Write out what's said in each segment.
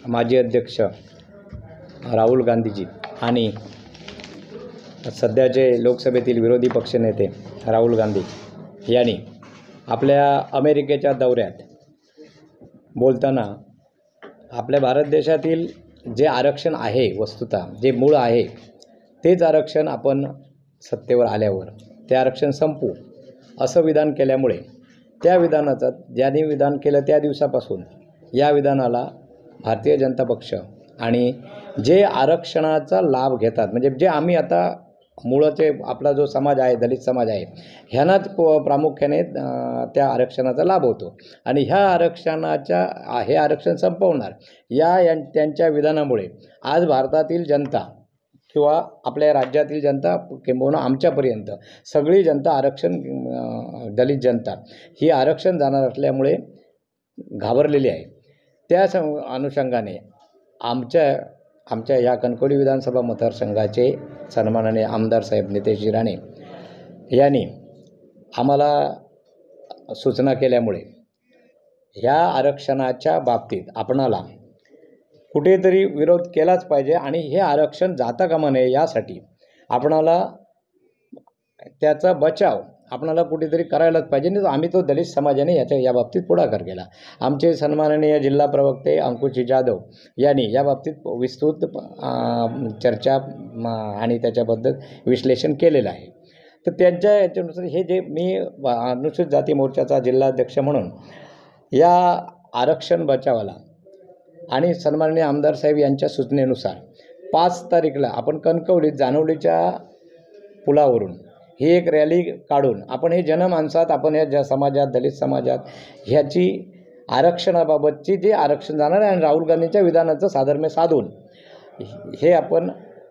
माजी अध्यक्ष राहुल गांधीजी आणि सध्याचे लोकसभेतील विरोधी पक्षनेते राहुल गांधी यांनी आपल्या अमेरिकेच्या दौऱ्यात बोलताना आपल्या भारत देशातील जे आरक्षण आहे, वस्तुतः जे मूळ आहे तेच आरक्षण आपण सत्तेवर आल्यावर ते आरक्षण संपवू असं विधान केल्यामुळे त्या विधानाचा ज्यांनी विधान केलं त्या दिवसापासून या विधानाला भारतीय जनता पक्ष आणि जे आरक्षणाचा लाभ घेतात, म्हणजे जे आम्ही आता मूळचे आपला जो समाज आहे, दलित समाज आहे, ह्यांनाच प्रामुख्याने त्या आरक्षणाचा लाभ होतो आणि ह्या आरक्षणाच्या हे आरक्षण संपवणार त्यांच्या विधानामुळे आज भारतातील जनता किंवा आपल्या राज्यातील जनता किंबहुना आमच्यापर्यंत सगळी जनता आरक्षण दलित जनता ही आरक्षण जाणार असल्यामुळे घाबरलेली आहे। त्या अनुषंगाने आमच्या या कणकवली विधानसभा मतदारसंघाचे सन्माननीय आमदार साहेब नितेशजी राणे यांनी आम्हाला सूचना केल्यामुळे ह्या आरक्षणाच्या बाबतीत आपणाला कुठेतरी विरोध केलाच पाहिजे आणि हे आरक्षण जाता कामा नये यासाठी आपणाला त्याचा बचाव आपणाला कुठेतरी करायलाच पाहिजे। नाही आम्ही तो दलित समाजाने या बाबतीत पुढाकार केला। आमचे सन्माननीय जिल्हा प्रवक्ते अंकुशजी जाधव यांनी या बाबतीत विस्तृत चर्चा आणि त्याच्याबद्दल विश्लेषण केलेलं आहे। तर त्यांच्या याच्यानुसार हे जे मी अनुसूचित जाती मोर्चाचा जिल्हाध्यक्ष म्हणून या आरक्षण बचावाला आणि सन्माननीय आमदार साहेब यांच्या सूचनेनुसार 5 तारीखला आपण कणकवलीत जानवलीच्या पुलावरून ही एक रॅली काढून आपण हे जनमानसात आपण या समाजात दलित समाजात ह्याची आरक्षणाबाबतची जे आरक्षण जाणार आहे आणि राहुल गांधींच्या विधानाचं साधर्म्य साधून हे आपण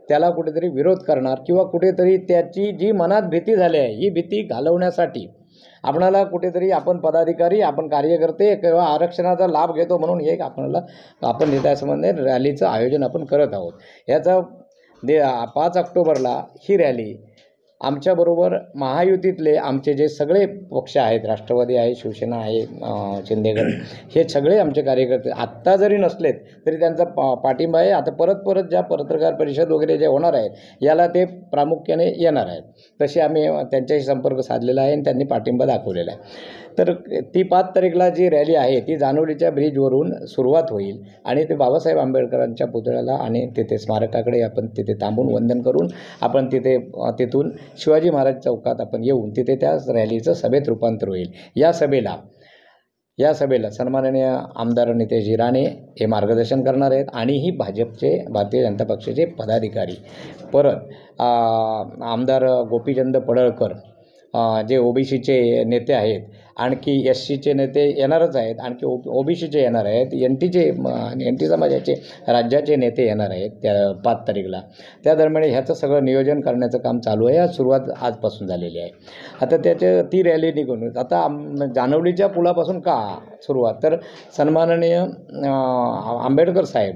त्याला कुठेतरी विरोध करणार किंवा कुठेतरी त्याची जी मनात भीती झाली आहे ही भीती घालवण्यासाठी आपणाला कुठेतरी आपण पदाधिकारी आपण कार्यकर्ते किंवा आरक्षणाचा लाभ घेतो म्हणून हे आपण त्यासंबंधी रॅलीचं आयोजन आपण करत आहोत। याचा 5 ऑक्टोबरला ही रॅली आमच्याबरोबर महायुतीतले आमचे जे सगळे पक्ष आहेत, राष्ट्रवादी आहे, शिवसेना आहे, शिंदेगड, हे सगळे आमचे कार्यकर्ते आत्ता जरी नसलेत तरी त्यांचा पाठिंबा आहे। आता परत ज्या पत्रकार परिषद वगैरे जे होणार आहेत याला ते प्रामुख्याने येणार आहेत, तसे आम्ही त्यांच्याशी संपर्क साधलेला आहे आणि त्यांनी पाठिंबा दाखवलेला आहे। तर ती 5 तारीखला जी रॅली आहे ती जानवलीच्या ब्रिजवरून सुरुवात होईल आणि ते बाबासाहेब आंबेडकरांच्या पुतळ्याला आणि तिथे स्मारकाकडे आपण तिथे थांबून वंदन करून आपण तिथून शिवाजी महाराज चौकात आपण येऊन तिथे त्या रॅलीचं सभेत रूपांतर होईल। या सभेला सन्माननीय आमदार नितेशजी राणे हे मार्गदर्शन करणार आहेत आणि ही भाजपचे भारतीय जनता पक्षाचे पदाधिकारी परत आमदार गोपीचंद पडळकर जे ओबीसीचे नेते आहेत, आणखी एससीचे नेते येणारच आहेत, आणखी ओबीसीचे येणार आहेत, एनटी समाजाचे राज्याचे नेते येणार आहेत त्या 5 तारीखला। त्या दरम्यान ह्याचं सगळं नियोजन करण्याचं काम चालू आहे। सुरुवात आजपासून झालेली आहे। आता ती रॅली निघून आता जानवलीच्या पुलापासून का सुरुवात, तर सन्माननीय आंबेडकर साहेब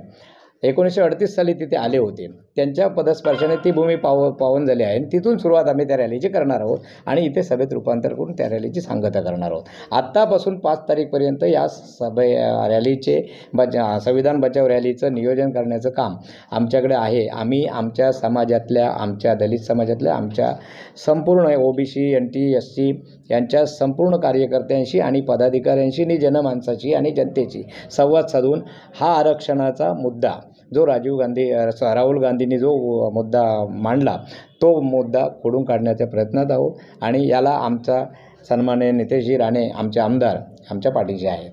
1938 साली तिथे आले होते, त्यांच्या पदस्पर्शाने ती भूमी पावन झाली आहे आणि तिथून सुरुवात आम्ही त्या रॅलीची करणार आहोत आणि इथे सभेत रूपांतर करून त्या रॅलीची सांगता करणार आहोत। आत्तापासून 5 तारीखपर्यंत या रॅलीचे संविधान बचाव रॅलीचं नियोजन करण्याचं काम आमच्याकडे आहे। आम्ही आमच्या समाजातल्या, आमच्या दलित समाजातल्या, आमच्या संपूर्ण ओबीसी, एनटी, एससी यांच्या संपूर्ण कार्यकर्त्यांशी आणि पदाधिकाऱ्यांशी आणि जनमानसाची आणि जनतेची संवाद साधून हा आरक्षणाचा मुद्दा जो राहुल गांधींनी जो मुद्दा मांडला तो मुद्दा खोडून काढण्याच्या प्रयत्नात आहोत आणि याला आमचा सन्माननीय नितेशजी राणे आमचे आमदार आमच्या पाठीशी आहेत।